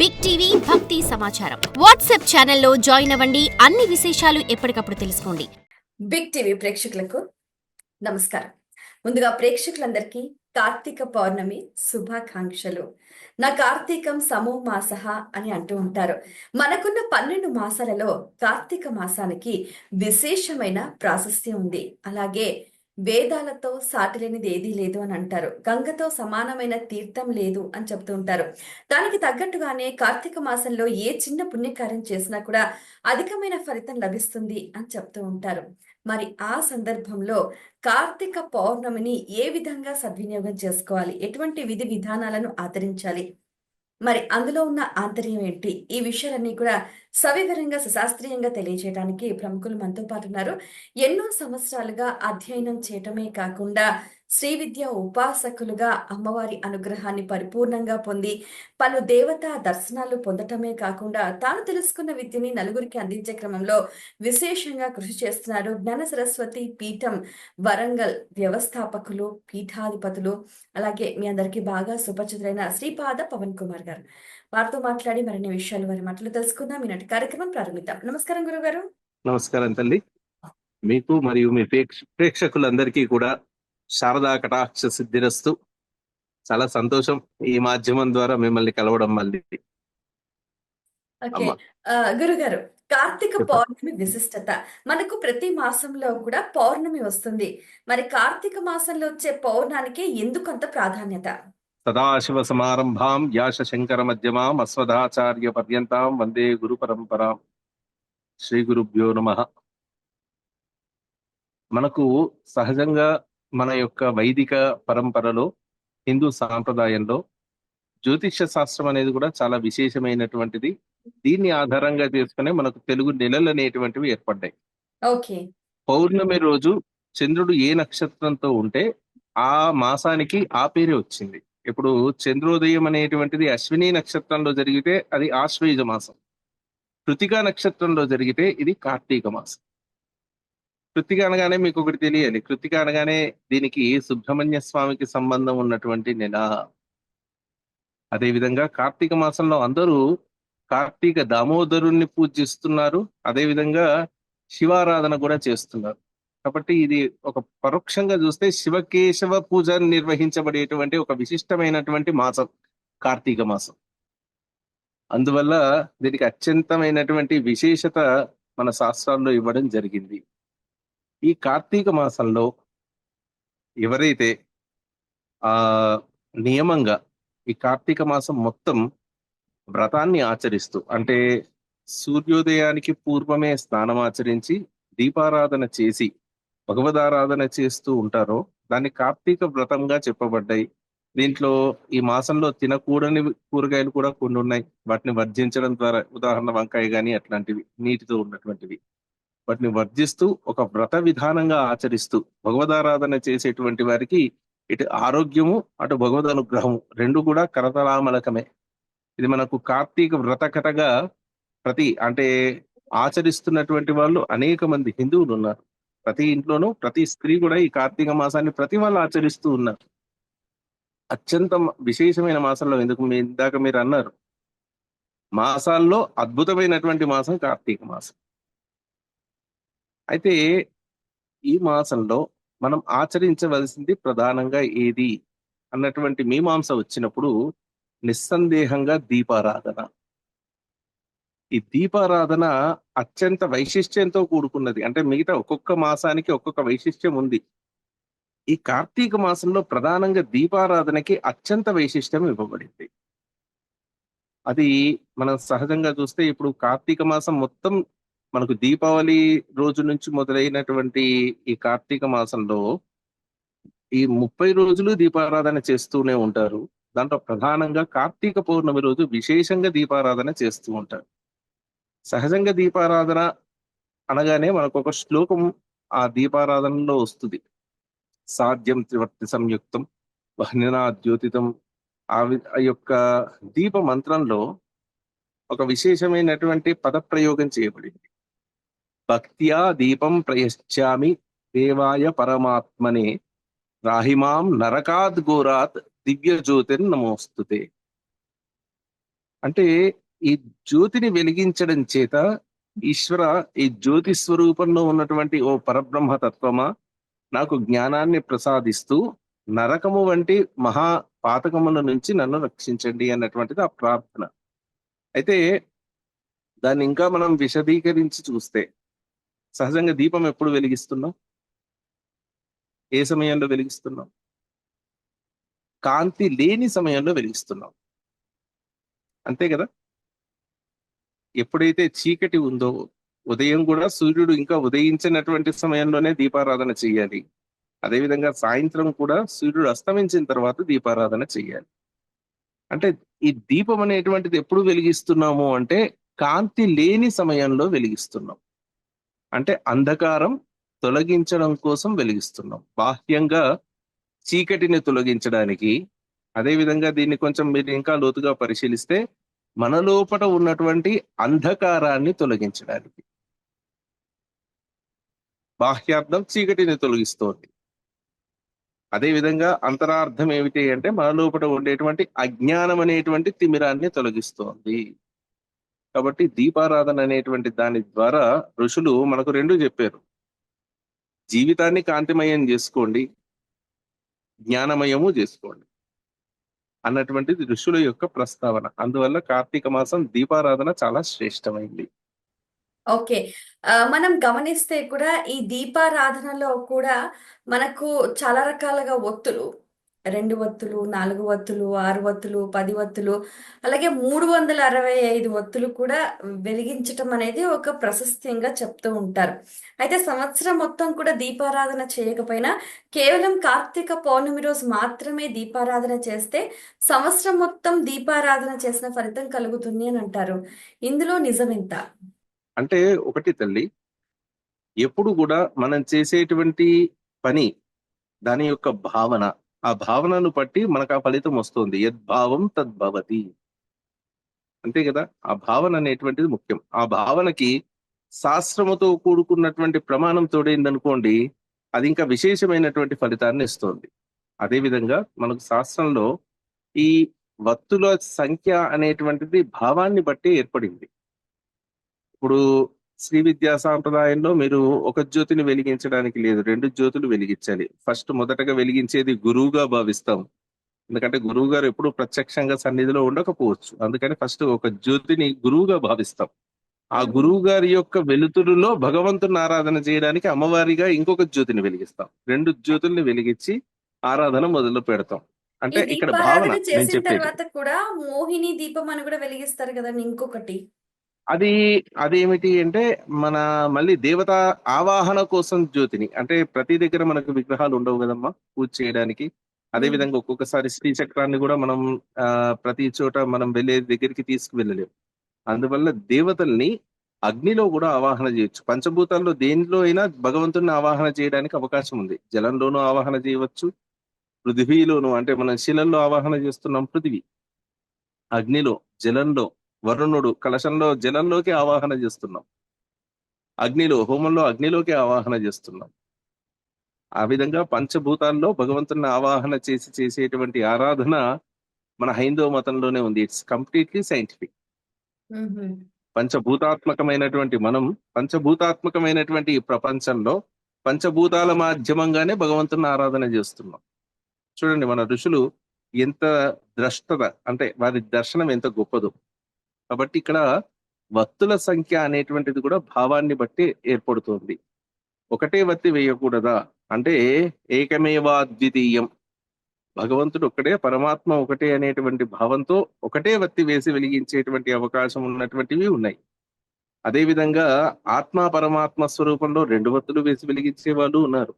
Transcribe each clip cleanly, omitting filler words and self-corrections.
Big TV భక్తి సమాచారం WhatsApp ఛానల్లో జాయిన్ అవ్వండి. అన్ని విశేషాలు ఎప్పటికప్పుడు తెలుసుకోండి. బిగ్ టీవీ ప్రేక్షకులకు నమస్కారం. ముందుగా ప్రేక్షకులందరికీ కార్తీక పౌర్ణమి శుభాకాంక్షలు. నా కార్తీకం సమో మాసః అని అంటూ ఉంటారు. మనకున్న 12 మాసాలలో కార్తీక మాసానికి విశేషమైన ప్రాశస్త్యం ఉంది. అలాగే వేదాలతో సాటిలేనిది ఏదీ లేదు అని అంటారు. గంగతో సమానమైన తీర్థం లేదు అని చెప్తూ ఉంటారు. దానికి తగ్గట్టుగానే కార్తీక మాసంలో ఏ చిన్న పుణ్యకార్యం చేసినా కూడా అధికమైన ఫలితం లభిస్తుంది అని చెప్తూ ఉంటారు. మరి ఆ సందర్భంలో కార్తీక పౌర్ణమిని ఏ విధంగా సద్వినియోగం చేసుకోవాలి, ఎటువంటి విధి విధానాలను ఆచరించాలి, మరి అందులో ఉన్న ఆంతర్యం ఏంటి, ఈ విషయాలన్నీ కూడా సవివరంగా సుశాస్త్రీయంగా తెలియజేయడానికి ప్రముఖులు మనతో పాటు ఉన్నారు. ఎన్నో సంవత్సరాలుగా అధ్యయనం చేయటమే కాకుండా శ్రీ విద్య ఉపాసకులుగా అమ్మవారి అనుగ్రహాన్ని పరిపూర్ణంగా పొంది పలు దేవతా దర్శనాలు పొందటమే కాకుండా తాను తెలుసుకున్న విద్యని నలుగురికి అందించే క్రమంలో విశేషంగా కృషి చేస్తున్నారు. జ్ఞాన సరస్వతి పీఠం వరంగల్ వ్యవస్థాపకులు, పీఠాధిపతులు, అలాగే మీ అందరికీ బాగా సుపరిచితులైన శ్రీపాద పవన్ కుమార్ గారు. వారితో మాట్లాడి మరిన్ని విషయాలు వారి మాటలు తెలుసుకుందాం. ఈనాటి కార్యక్రమం ప్రారంభిద్దాం. నమస్కారం గురుగారు. నమస్కారం తల్లి. మీకు మరియు మీ ప్రేక్షకులందరికీ కూడా శారదా కటాక్ష సిద్ధిరస్తు. చాలా సంతోషం ఈ మాధ్యమం ద్వారా మిమ్మల్ని కలవడం మళ్ళీ. ఓకే గురుగారు, కార్తీక పౌర్ణమి విశిష్టత మనకు ప్రతి మాసంలో కూడా పౌర్ణమి వస్తుంది. మరి కార్తీక మాసంలో వచ్చే పౌర్ణానికి ఎందుకంత ప్రాధాన్యత? సదాశివ సమారంభాం వ్యాస శంకర మధ్యమాం అస్మదాచార్య పర్యంతాం వందే గురు పరంపరాం. శ్రీ గురుభ్యో నమః. మనకు సహజంగా మన యొక్క వైదిక పరంపరలో, హిందూ సాంప్రదాయంలో జ్యోతిష్య శాస్త్రం అనేది కూడా చాలా విశేషమైనటువంటిది. దీన్ని ఆధారంగా చేసుకునే మనకు తెలుగు నెలలు అనేటువంటివి ఏర్పడ్డాయి. ఓకే. పౌర్ణమి రోజు చంద్రుడు ఏ నక్షత్రంతో ఉంటే ఆ మాసానికి ఆ పేరే వచ్చింది. ఇప్పుడు చంద్రోదయం అనేటువంటిది అశ్విని నక్షత్రంలో జరిగితే అది ఆశ్వయుజ మాసం, కృతికా నక్షత్రంలో జరిగితే ఇది కార్తీక మాసం. కృతిక అనగానే మీకు ఒకటి తెలియాలి, కృతిక అనగానే దీనికి సుబ్రహ్మణ్య స్వామికి సంబంధం ఉన్నటువంటి నెల. అదేవిధంగా కార్తీక మాసంలో అందరూ కార్తీక దామోదరుణ్ణి పూజిస్తున్నారు, అదేవిధంగా శివారాధన కూడా చేస్తున్నారు. కాబట్టి ఇది ఒక పరోక్షంగా చూస్తే శివకేశవ పూజ నిర్వహించబడేటువంటి ఒక విశిష్టమైనటువంటి మాసం కార్తీక మాసం. అందువల్ల దీనికి అత్యంతమైనటువంటి విశేషత మన శాస్త్రాల్లో ఇవ్వడం జరిగింది. ఈ కార్తీక మాసంలో ఎవరైతే నియమంగా ఈ కార్తీక మాసం మొత్తం వ్రతాన్ని ఆచరిస్తూ, అంటే సూర్యోదయానికి పూర్వమే స్నానం ఆచరించి దీపారాధన చేసి భగవదారాధన చేస్తూ ఉంటారో దాన్ని కార్తీక వ్రతంగా చెప్పబడ్డాయి. దీంట్లో ఈ మాసంలో తినకూడని కూరగాయలు కూడా కొన్ని ఉన్నాయి. వాటిని వర్జించడం ద్వారా, ఉదాహరణ వంకాయ కానీ అట్లాంటివి నీటితో ఉన్నటువంటివి, వాటిని వర్జిస్తూ ఒక వ్రత విధానంగా ఆచరిస్తూ భగవదారాధన చేసేటువంటి వారికి ఇటు ఆరోగ్యము అటు భగవద్ అనుగ్రహము రెండు కూడా కరతలామలకమే. ఇది మనకు కార్తీక వ్రత కథగా అంటే ఆచరిస్తున్నటువంటి వాళ్ళు అనేక మంది హిందువులు ఉన్నారు. ప్రతి ఇంట్లోనూ ప్రతి స్త్రీ కూడా ఈ కార్తీక మాసాన్ని ప్రతి వాళ్ళు ఆచరిస్తూ ఉన్నారు. అత్యంత విశేషమైన మాసంలో, ఎందుకు ఇందాక మీరు అన్నారు, మాసాల్లో అద్భుతమైనటువంటి మాసం కార్తీక మాసం. అయితే ఈ మాసంలో మనం ఆచరించవలసింది ప్రధానంగా ఏది అన్నటువంటి మీమాంస వచ్చినప్పుడు నిస్సందేహంగా దీపారాధన. ఈ దీపారాధన అత్యంత వైశిష్ట్యంతో కూడుకున్నది. అంటే మిగతా ఒక్కొక్క మాసానికి ఒక్కొక్క వైశిష్ట్యం ఉంది. ఈ కార్తీక మాసంలో ప్రధానంగా దీపారాధనకి అత్యంత వైశిష్ట్యం ఇవ్వబడింది. అది మనం సహజంగా చూస్తే ఇప్పుడు కార్తీక మాసం మొత్తం మనకు దీపావళి రోజు నుంచి మొదలైనటువంటి ఈ కార్తీక మాసంలో ఈ 30 రోజులు దీపారాధన చేస్తూనే ఉంటారు. దాంట్లో ప్రధానంగా కార్తీక పౌర్ణమి రోజు విశేషంగా దీపారాధన చేస్తూ ఉంటారు. సహజంగా దీపారాధన అనగానే మనకు ఒక శ్లోకం ఆ దీపారాధనలో వస్తుంది. సాధ్యం త్రివర్తి సంయుక్తం వహ్నినా ద్యోతితం. ఆ యొక్క దీప మంత్రంలో ఒక విశేషమైనటువంటి పదప్రయోగం చేయబడింది. భక్త్యా దీపం ప్రయశ్చామి దేవాయ పరమాత్మనే రాహిమాం నరకాద్ ఘోరాత్ దివ్య జ్యోతిర్ నమోస్తుతే. అంటే ఈ జ్యోతిని వెలిగించడం చేత ఈశ్వర, ఈ జ్యోతి స్వరూపంలో ఉన్నటువంటి ఓ పరబ్రహ్మ తత్వమా, నాకు జ్ఞానాన్ని ప్రసాదిస్తూ నరకము వంటి మహా పాతకముల నుంచి నన్ను రక్షించండి అన్నటువంటిది ఆ ప్రార్థన. అయితే దాన్ని ఇంకా మనం విశదీకరించి చూస్తే, సహజంగా దీపం ఎప్పుడు వెలిగిస్తున్నాం? ఏ సమయంలో వెలిగిస్తున్నాం? కాంతి లేని సమయంలో వెలిగిస్తున్నాం, అంతే కదా? ఎప్పుడైతే చీకటి ఉందో, ఉదయం కూడా సూర్యుడు ఇంకా ఉదయించినటువంటి సమయంలోనే దీపారాధన చెయ్యాలి. అదేవిధంగా సాయంత్రం కూడా సూర్యుడు అస్తమించిన తర్వాత దీపారాధన చెయ్యాలి. అంటే ఈ దీపం అనేటువంటిది ఎప్పుడు వెలిగిస్తున్నాము అంటే కాంతి లేని సమయంలో వెలిగిస్తున్నాం. అంటే అంధకారం తొలగించడం కోసం వెలిగిస్తున్నాం, బాహ్యంగా చీకటిని తొలగించడానికి. అదేవిధంగా దీన్ని కొంచెం మీరు ఇంకా లోతుగా పరిశీలిస్తే మన లోపట ఉన్నటువంటి అంధకారాన్ని తొలగించడానికి. బాహ్యార్థం చీకటిని తొలగిస్తోంది, అదేవిధంగా అంతరార్థం ఏమిటి అంటే మన లోపల ఉండేటువంటి అజ్ఞానం అనేటువంటి తిమిరాన్ని తొలగిస్తోంది. కాబట్టి దీపారాధన అనేటువంటి దాని ద్వారా ఋషులు మనకు రెండు చెప్పారు: జీవితాన్ని కాంతిమయం చేసుకోండి, జ్ఞానమయము చేసుకోండి అన్నటువంటిది ఋషుల యొక్క ప్రస్తావన. అందువల్ల కార్తీక మాసం దీపారాధన చాలా శ్రేష్టమైంది. ఓకే. మనం గమనిస్తే కూడా ఈ దీపారాధనలో కూడా మనకు చాలా రకాలుగా ఒత్తులు 2 ఒత్తులు, 4 ఒత్తులు, 6 ఒత్తులు, 10 ఒత్తులు, అలాగే 365 ఒత్తులు కూడా వెలిగించటం అనేది ఒక ప్రశస్త్యంగా చెప్తూ ఉంటారు. అయితే సంవత్సరం మొత్తం కూడా దీపారాధన చేయకపోయినా కేవలం కార్తీక పౌర్ణమి రోజు మాత్రమే దీపారాధన చేస్తే సంవత్సరం మొత్తం దీపారాధన చేసిన ఫలితం కలుగుతుంది అని అంటారు. ఇందులో నిజమెంత? అంటే ఒకటి తల్లి, ఎప్పుడు కూడా మనం చేసేటువంటి పని, దాని యొక్క భావన, ఆ భావనను బట్టి మనకు ఆ ఫలితం వస్తుంది. యద్భావం తద్భవతి, అంతే కదా? ఆ భావన అనేటువంటిది ముఖ్యం. ఆ భావనకి శాస్త్రముతో కూడుకున్నటువంటి ప్రమాణం తోడైందనుకోండి, అది ఇంకా విశేషమైనటువంటి ఫలితాన్ని ఇస్తుంది. అదేవిధంగా మనకు శాస్త్రంలో ఈ వత్తుల సంఖ్య అనేటువంటిది భావాన్ని బట్టి ఏర్పడింది. ఇప్పుడు శ్రీ విద్యా సాంప్రదాయంలో మీరు ఒక జ్యోతిని వెలిగించడానికి లేదు, 2 జ్యోతులు వెలిగించాలి. ఫస్ట్ మొదటగా వెలిగించేది గురువుగా భావిస్తాం, ఎందుకంటే గురువు గారు ఎప్పుడు ప్రత్యక్షంగా సన్నిధిలో ఉండకపోవచ్చు. అందుకని ఫస్ట్ ఒక జ్యోతిని గురువుగా భావిస్తాం. ఆ గురువు గారి యొక్క వెలుతురులో భగవంతుని ఆరాధన చేయడానికి అమ్మవారిగా ఇంకొక జ్యోతిని వెలిగిస్తాం. 2 జ్యోతుల్ని వెలిగించి ఆరాధన మొదలు పెడతాం. ఈ అంటే ఇక్కడ భావన దీపారాధన నేను చేసిన చెప్పేది. తర్వాత కూడా మోహిని దీపం అని కూడా వెలిగిస్తారు కదండి ఇంకొకటి. అది అదేమిటి అంటే మన మళ్ళీ దేవత ఆవాహన కోసం జ్యోతిని, అంటే ప్రతి దగ్గర మనకు విగ్రహాలు ఉండవు కదమ్మా పూజ చేయడానికి. అదే ఉమ్. విధంగా ఒక్కొక్కసారి శ్రీచక్రాన్ని కూడా మనం ప్రతి చోట మనం వెళ్ళే దగ్గరికి తీసుకువెళ్ళలేము. అందువల్ల దేవతల్ని అగ్నిలో కూడా ఆవాహన చేయొచ్చు. పంచభూతాల్లో దేనిలో అయినా భగవంతుని ఆవాహన చేయడానికి అవకాశం ఉంది. జలంలోనూ ఆవాహన చేయవచ్చు, పృథివీలోను, అంటే మనం శిలల్లో ఆవాహన చేస్తున్నాం పృథివీ, అగ్నిలో, జలంలో, వరుణుడు కలశంలో జలంలోకి ఆవాహన చేస్తున్నాం, అగ్నిలో హోమంలో అగ్నిలోకి ఆవాహన చేస్తున్నాం. ఆ విధంగా పంచభూతాల్లో భగవంతుని ఆవాహన చేసి చేసేటువంటి ఆరాధన మన హైందవ మతంలోనే ఉంది. It's completely scientific. ఉహుం. పంచభూతాత్మకమైనటువంటి మనం, పంచభూతాత్మకమైనటువంటి ఈ ప్రపంచంలో పంచభూతాల మాధ్యమంగానే భగవంతుని ఆరాధన చేస్తున్నాం. చూడండి మన ఋషులు ఎంత ద్రష్టత, అంటే వారి దర్శనం ఎంత గొప్పదో. కాబట్టి ఇక్కడ వత్తుల సంఖ్య అనేటువంటిది కూడా భావాన్ని బట్టి ఏర్పడుతుంది. ఒకటే వత్తి వేయకూడదా అంటే ఏకమేవా ద్వితీయం, భగవంతుడు ఒక్కడే, పరమాత్మ ఒకటే అనేటువంటి భావంతో ఒకటే వత్తి వేసి వెలిగించేటువంటి అవకాశం ఉన్నటువంటివి ఉన్నాయి. అదేవిధంగా ఆత్మ పరమాత్మ స్వరూపంలో 2 వత్తులు వేసి వెలిగించే వాళ్ళు ఉన్నారు.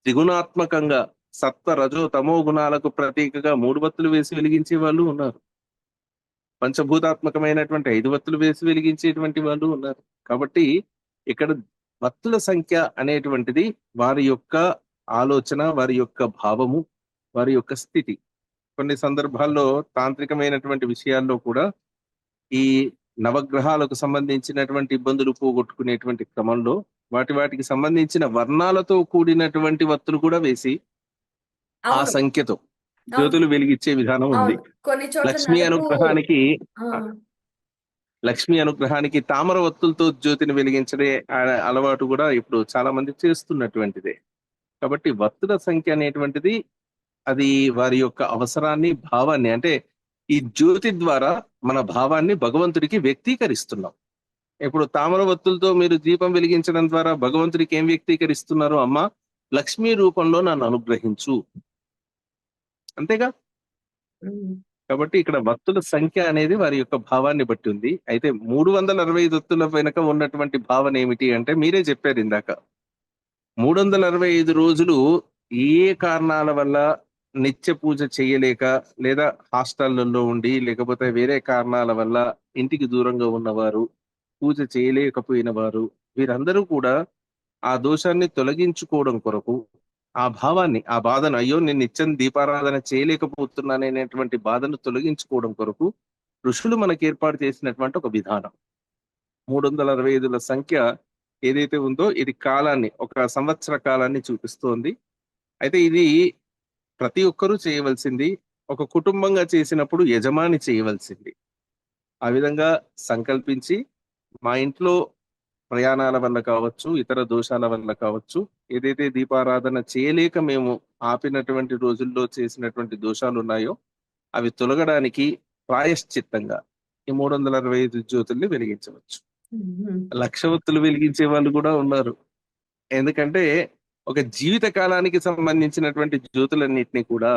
త్రిగుణాత్మకంగా సత్వ రజో తమో గుణాలకు ప్రతీకగా 3 వత్తులు వేసి వెలిగించే వాళ్ళు ఉన్నారు. పంచభూతాత్మకమైనటువంటి 5 వత్తులు వేసి వెలిగించేటువంటి వాళ్ళు ఉన్నారు. కాబట్టి ఇక్కడ వత్తుల సంఖ్య అనేటువంటిది వారి యొక్క ఆలోచన, వారి యొక్క భావము, వారి యొక్క స్థితి. కొన్ని సందర్భాల్లో తాంత్రికమైనటువంటి విషయాల్లో కూడా ఈ నవగ్రహాలకు సంబంధించినటువంటి ఇబ్బందులు పోగొట్టుకునేటువంటి క్రమంలో వాటికి సంబంధించిన వర్ణాలతో కూడినటువంటి వత్తులు కూడా వేసి ఆ అవును. సంఖ్యతో అవును. జ్యోతులు వెలిగించే విధానం ఉంది. అవును. కొన్ని చోట్ల లక్ష్మీ నలుపు. అనుగ్రహానికి ఆ! లక్ష్మీ అనుగ్రహానికి తామర ఒత్తులతో జ్యోతిని వెలిగించడే అలవాటు కూడా ఇప్పుడు చాలా మంది చేస్తున్నటువంటిదే. కాబట్టి వత్తుల సంఖ్య అనేటువంటిది అది వారి యొక్క అవసరాన్ని, భావాన్ని, అంటే ఈ జ్యోతి ద్వారా మన భావాన్ని భగవంతుడికి వ్యక్తీకరిస్తున్నాం. ఇప్పుడు తామర ఒత్తులతో మీరు దీపం వెలిగించడం ద్వారా భగవంతుడికి ఏం వ్యక్తీకరిస్తున్నారు? అమ్మా, లక్ష్మీ రూపంలో నన్ను అనుగ్రహించు. అంతేగా? హ్మ్. కాబట్టి ఇక్కడ భక్తుల సంఖ్య అనేది వారి యొక్క భావాన్ని బట్టి ఉంది. అయితే 365 ఒత్తుల వెనుక ఉన్నటువంటి భావన ఏమిటి అంటే మీరే చెప్పారు ఇందాక. 365 రోజులు ఏ కారణాల వల్ల నిత్య పూజ చేయలేక, లేదా హాస్టళ్లలో ఉండి, లేకపోతే వేరే కారణాల వల్ల ఇంటికి దూరంగా ఉన్నవారు, పూజ చేయలేకపోయిన వారు, వీరందరూ కూడా ఆ దోషాన్ని తొలగించుకోవడం కొరకు, ఆ భావాన్ని, ఆ బాధను, అయ్యో నేను నిత్యం దీపారాధన చేయలేకపోతున్నాననేటువంటి బాధను తొలగించుకోవడం కొరకు ఋషులు మనకి ఏర్పాటు చేసినటువంటి ఒక విధానం. 365ల సంఖ్య ఏదైతే ఉందో ఇది కాలాన్ని, ఒక సంవత్సర కాలాన్ని చూపిస్తోంది. అయితే ఇది ప్రతి ఒక్కరూ చేయవలసింది. ఒక కుటుంబంగా చేసినప్పుడు యజమాని చేయవలసింది. ఆ విధంగా సంకల్పించి మా ఇంట్లో ప్రయాణాల వల్ల కావచ్చు, ఇతర దోషాల వల్ల కావచ్చు, ఏదైతే దీపారాధన చేయలేక మేము ఆపినటువంటి రోజుల్లో చేసినటువంటి దోషాలు ఉన్నాయో అవి తొలగడానికి ప్రాయశ్చిత్తంగా ఈ 365 జ్యోతుల్ని వెలిగించవచ్చు. హుహు. 1,00,000 ఒత్తులు వెలిగించే వాళ్ళు కూడా ఉన్నారు. ఎందుకంటే ఒక జీవిత కాలానికి సంబంధించినటువంటి జ్యోతులన్నిటిని కూడా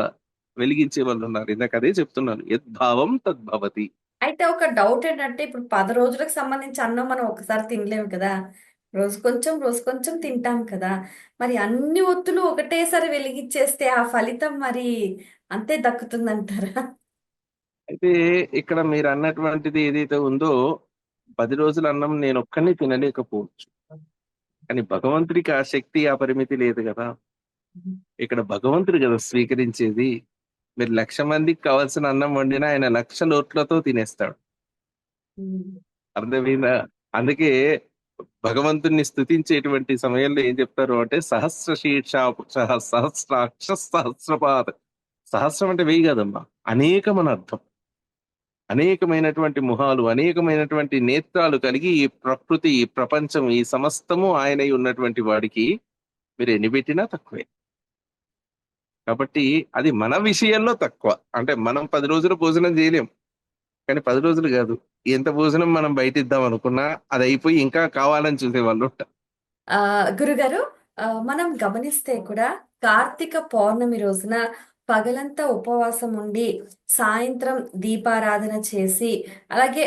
వెలిగించే వాళ్ళు ఉన్నారు. ఇందాక అదే చెప్తున్నాను. యద్భావం తద్భవతి. అయితే ఒక డౌట్ ఏంటంటే, ఇప్పుడు 10 రోజులకు సంబంధించి అన్నం మనం ఒకసారి తినలేము కదా! రోజు కొంచెం తింటాం కదా! మరి అన్ని ఒత్తులు ఒకటేసారి వెలిగిచ్చేస్తే ఆ ఫలితం మరి అంతే దక్కుతుందంటారా? అయితే ఇక్కడ మీరు అన్నటువంటిది ఏదైతే ఉందో 10 రోజుల అన్నం నేనొక్కడిని తినలేకపోవచ్చు. కానీ భగవంతుడికి ఆ శక్తి, ఆ పరిమితి లేదు కదా! ఇక్కడ భగవంతుడు కదా స్వీకరించేది. మీరు 1,00,000 మందికి కావాల్సిన అన్నం వండినా ఆయన 1,00,000 లోట్లతో తినేస్తాడు. హ్మ్. అర్థమైందా? అందుకే భగవంతుణ్ణి స్తుతించేటువంటి సమయంలో ఏం చెప్తారు అంటే సహస్ర శీర్ష సహస్రాక్ష సహస్రపాద. సహస్రం అంటే 1000 కాదమ్మా. అనేకం అని అర్థం. అనేకమైనటువంటి ముఖాలు, అనేకమైనటువంటి నేత్రాలు కలిగి ఈ ప్రకృతి, ఈ ప్రపంచం, ఈ సమస్తము ఆయనై ఉన్నటువంటి వాడికి మీరు ఎన్ని పెట్టినా తక్కువే. కాబట్టి అది మన విషయంలో తక్కువ. అంటే మనం 10 రోజులు భోజనం చేయలేం. కానీ 10 రోజులు కాదు. ఎంత భోజనం మనం బయటిద్దాం అనుకున్నా అది అయిపోయి ఇంకా కావాలని చూసేవాళ్ళు ఉంటారు. గురుగారు, మనం గమనిస్తే కూడా కార్తీక పౌర్ణమి రోజున పగలంతా ఉపవాసం ఉండి, సాయంత్రం దీపారాధన చేసి, అలాగే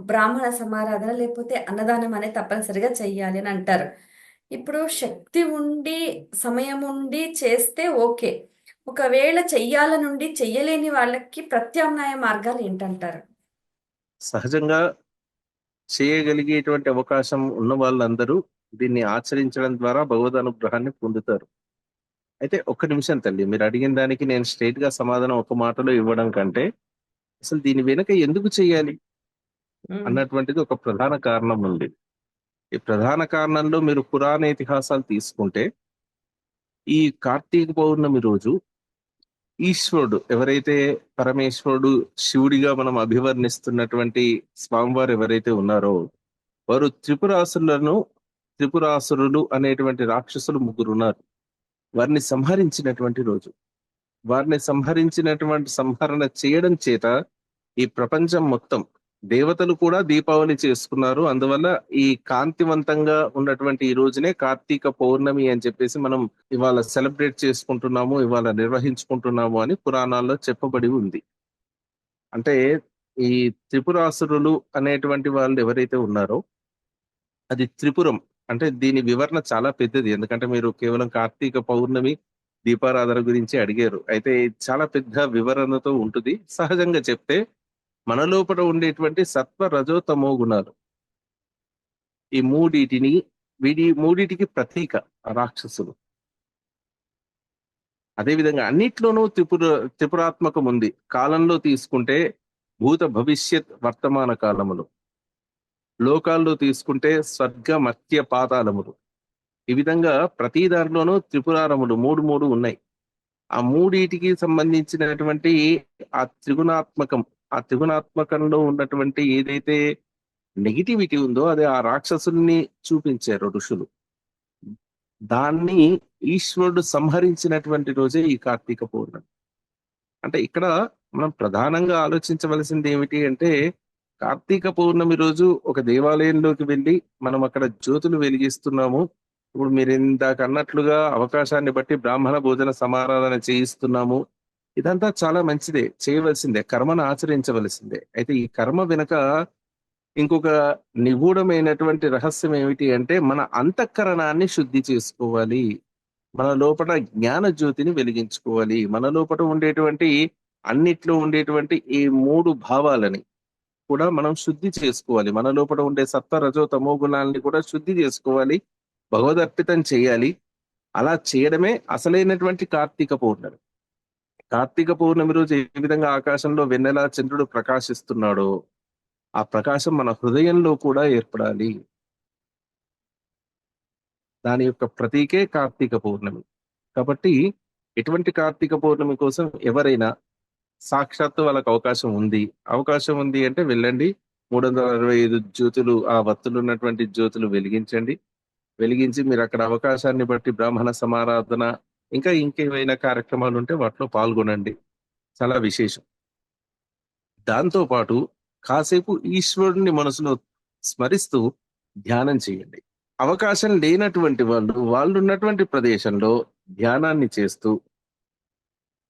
బ్రాహ్మణ సమారాధన లేకపోతే అన్నదానం అనేది తప్పనిసరిగా చెయ్యాలి అని అంటారు. ఇప్పుడు శక్తి ఉండి, సమయం ఉండి చేస్తే ఓకే. ఒకవేళ చెయ్యాలనుండి చెయ్యలేని వాళ్ళకి ప్రత్యామ్నాయ మార్గాలు ఏంటంటారు? సహజంగా చేయగలిగేటువంటి అవకాశం ఉన్న వాళ్ళందరూ దీన్ని ఆచరించడం ద్వారా భగవద్ అనుగ్రహాన్ని పొందుతారు. అయితే ఒక్క నిమిషం తల్లి, మీరు అడిగిన దానికి నేను స్ట్రైట్ గా సమాధానం ఒక మాటలో ఇవ్వడం కంటే అసలు దీని వెనుక ఎందుకు చేయాలి హ్మ్. అన్నటువంటిది ఒక ప్రధాన కారణం ఉంది. ఈ ప్రధాన కారణంలో మీరు పురాణ ఇతిహాసాలు తీసుకుంటే ఈ కార్తీక పౌర్ణమి రోజు ఈశ్వరుడు ఎవరైతే, పరమేశ్వరుడు శివుడిగా మనం అభివర్ణిస్తున్నటువంటి స్వామివారు ఎవరైతే ఉన్నారో వారు త్రిపురాసురులు అనేటువంటి రాక్షసులు ముగ్గురు ఉన్నారు. వారిని సంహరించినటువంటి రోజు. వారిని సంహరణ చేయడం చేత ఈ ప్రపంచం మొత్తం దేవతలు కూడా దీపావళి చేసుకున్నారు. అందువల్ల ఈ కాంతివంతంగా ఉన్నటువంటి ఈ రోజునే కార్తీక పౌర్ణమి అని చెప్పేసి మనం ఇవాళ సెలబ్రేట్ చేసుకుంటున్నాము, ఇవాళ నిర్వహించుకుంటున్నాము అని పురాణాల్లో చెప్పబడి ఉంది. అంటే ఈ త్రిపురాసురులు అనేటువంటి వాళ్ళు ఎవరైతే ఉన్నారో అది త్రిపురం. అంటే దీని వివరణ చాలా పెద్దది. ఎందుకంటే మీరు కేవలం కార్తీక పౌర్ణమి దీపారాధన గురించి అడిగారు. అయితే ఇది చాలా పెద్ద వివరణతో ఉంటుంది. సహజంగా చెప్తే మన లోపల ఉండేటువంటి సత్వ రజో తమో గుణాలు, ఈ మూడిటికి ప్రతీక రాక్షసులు. అదేవిధంగా అన్నిట్లోనూ త్రిపురాత్మకం ఉంది. కాలంలో తీసుకుంటే భూత భవిష్యత్ వర్తమాన కాలములు, లోకాల్లో తీసుకుంటే స్వర్గ మర్త్య పాతాళములు. ఈ విధంగా ప్రతి దాంట్లోనూ త్రిపురారములు మూడు ఉన్నాయి. ఆ మూడిటికి సంబంధించినటువంటి ఆ త్రిగుణాత్మకం, ఆ త్రిగుణాత్మకంలో ఉన్నటువంటి ఏదైతే నెగిటివిటీ ఉందో అది ఆ రాక్షసుల్ని చూపించారు ఋషులు. దాన్ని ఈశ్వరుడు సంహరించినటువంటి రోజే ఈ కార్తీక పౌర్ణమి. అంటే ఇక్కడ మనం ప్రధానంగా ఆలోచించవలసింది ఏమిటి అంటే, కార్తీక పౌర్ణమి రోజు ఒక దేవాలయంలోకి వెళ్ళి మనం అక్కడ జ్యోతులు వెలిగిస్తున్నాము. ఇప్పుడు మీరు ఇందాక అన్నట్లుగా అవకాశాన్ని బట్టి బ్రాహ్మణ భోజన సమారాధన చేయిస్తున్నాము. ఇదంతా చాలా మంచిదే, చేయవలసిందే, కర్మను ఆచరించవలసిందే. అయితే ఈ కర్మ వెనుక ఇంకొక నిగూఢమైనటువంటి రహస్యం ఏమిటి అంటే, మన అంతఃకరణాన్ని శుద్ధి చేసుకోవాలి. మన లోపల జ్ఞాన జ్యోతిని వెలిగించుకోవాలి. మన లోపల ఉండేటువంటి అన్నిట్లో ఉండేటువంటి ఈ మూడు భావాలని కూడా మనం శుద్ధి చేసుకోవాలి. మన లోపల ఉండే సత్వ రజో తమో గుణాలని కూడా శుద్ధి చేసుకోవాలి, భగవదర్పితం చేయాలి. అలా చేయడమే అసలైనటువంటి కార్తీక పౌర్ణమి. కార్తీక పౌర్ణమి రోజు ఏ విధంగా ఆకాశంలో వెన్నెల చంద్రుడు ప్రకాశిస్తున్నాడో ఆ ప్రకాశం మన హృదయంలో కూడా ఏర్పడాలి. దాని యొక్క ప్రతీకే కార్తీక పౌర్ణమి. కాబట్టి ఎటువంటి కార్తీక పౌర్ణమి కోసం ఎవరైనా సాక్షాత్తు వాళ్ళకి అవకాశం ఉంది అంటే వెళ్ళండి. 365 జ్యోతులు, ఆ వత్తులు ఉన్నటువంటి జ్యోతులు వెలిగించండి. వెలిగించి మీరు అక్కడ అవకాశాన్ని బట్టి బ్రాహ్మణ సమారాధన ఇంకా ఇంకేమైనా కార్యక్రమాలు ఉంటే వాటిలో పాల్గొనండి. చాలా విశేషం. దాంతో పాటు కాసేపు ఈశ్వరుణ్ణి మనసులో స్మరిస్తూ ధ్యానం చేయండి. అవకాశం లేనటువంటి వాళ్ళు ఉన్నటువంటి ప్రదేశంలో ధ్యానాన్ని చేస్తూ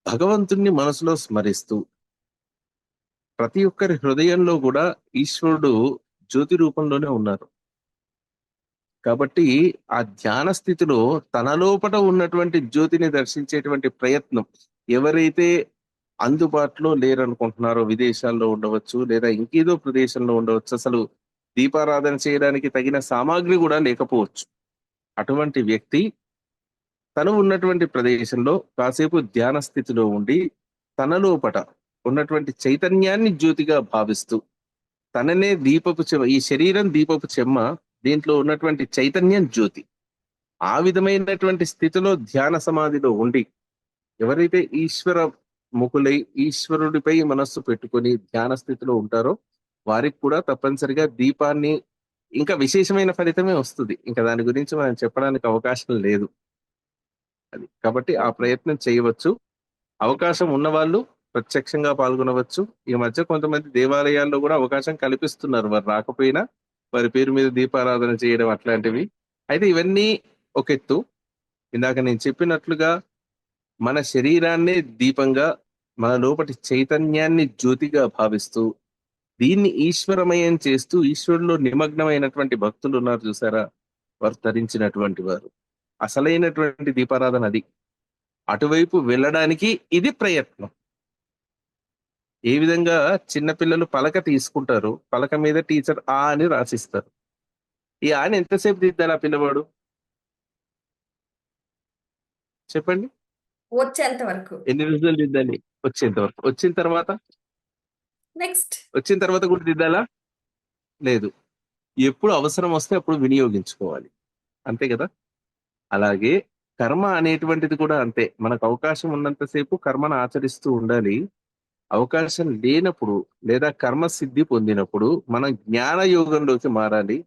భగవంతుణ్ణి మనసులో స్మరిస్తూ, ప్రతి ఒక్కరి హృదయంలో కూడా ఈశ్వరుడు జ్యోతి రూపంలోనే ఉన్నారు. కాబట్టి ఆ ధ్యాన స్థితిలో తన లోపట ఉన్నటువంటి జ్యోతిని దర్శించేటువంటి ప్రయత్నం, ఎవరైతే అందుబాటులో లేరనుకుంటున్నారో, విదేశాల్లో ఉండవచ్చు లేదా ఇంకేదో ప్రదేశంలో ఉండవచ్చు, అసలు దీపారాధన చేయడానికి తగిన సామాగ్రి కూడా లేకపోవచ్చు, అటువంటి వ్యక్తి తను ఉన్నటువంటి ప్రదేశంలో కాసేపు ధ్యాన స్థితిలో ఉండి తన లోపట ఉన్నటువంటి చైతన్యాన్ని జ్యోతిగా భావిస్తూ, తననే దీపపు చెమ్మ, ఈ శరీరం దీపపు చెమ్మ, దీంట్లో ఉన్నటువంటి చైతన్యం జ్యోతి, ఆ విధమైనటువంటి స్థితిలో ధ్యాన సమాధిలో ఉండి ఎవరైతే ఈశ్వర ముకులై ఈశ్వరుడిపై మనస్సు పెట్టుకొని ధ్యాన స్థితిలో ఉంటారో వారికి కూడా తప్పనిసరిగా దీపాన్ని ఇంకా విశేషమైన ఫలితమే వస్తుంది. ఇంకా దాని గురించి మనం చెప్పడానికి అవకాశం లేదు. అది కాబట్టి ఆ ప్రయత్నం చేయవచ్చు. అవకాశం ఉన్నవాళ్ళు ప్రత్యక్షంగా పాల్గొనవచ్చు. ఈ మధ్య కొంతమంది దేవాలయాల్లో కూడా అవకాశం కల్పిస్తున్నారు, వారు రాకపోయినా వారి పేరు మీద దీపారాధన చేయడం అట్లాంటివి. అయితే ఇవన్నీ ఒక ఎత్తు. ఇందాక నేను చెప్పినట్లుగా మన శరీరాన్నే దీపంగా, మన లోపటి చైతన్యాన్ని జ్యోతిగా భావిస్తూ దీన్ని ఈశ్వరమయం చేస్తూ ఈశ్వరులో నిమగ్నమైనటువంటి భక్తులు ఉన్నారు చూసారా, వారు తరించినటువంటి వారు. అసలైనటువంటి దీపారాధన అది. అటువైపు వెళ్ళడానికి ఇది ప్రయత్నం. ఏ విధంగా చిన్నపిల్లలు పలక తీసుకుంటారు, పలక మీద టీచర్ ఆ అని రాసిస్తారు. ఈ ఆని ఎంతసేపు దిద్దాలి ఆ పిల్లవాడు చెప్పండి? వచ్చేంత వరకు. ఎన్ని రోజులు దిద్దాలి? వచ్చేంత వరకు. నెక్స్ట్ వచ్చిన తర్వాత కూడా దిద్దాలా? లేదు. ఎప్పుడు అవసరం వస్తే అప్పుడు వినియోగించుకోవాలి, అంతే కదా. అలాగే కర్మ అనేటువంటిది కూడా అంతే. మనకు అవకాశం ఉన్నంతసేపు కర్మను ఆచరిస్తూ ఉండాలి. అవకాశం లేనప్పుడు లేదా కర్మ సిద్ధి పొందినప్పుడు మనం జ్ఞాన యోగంలోకి మారాలి.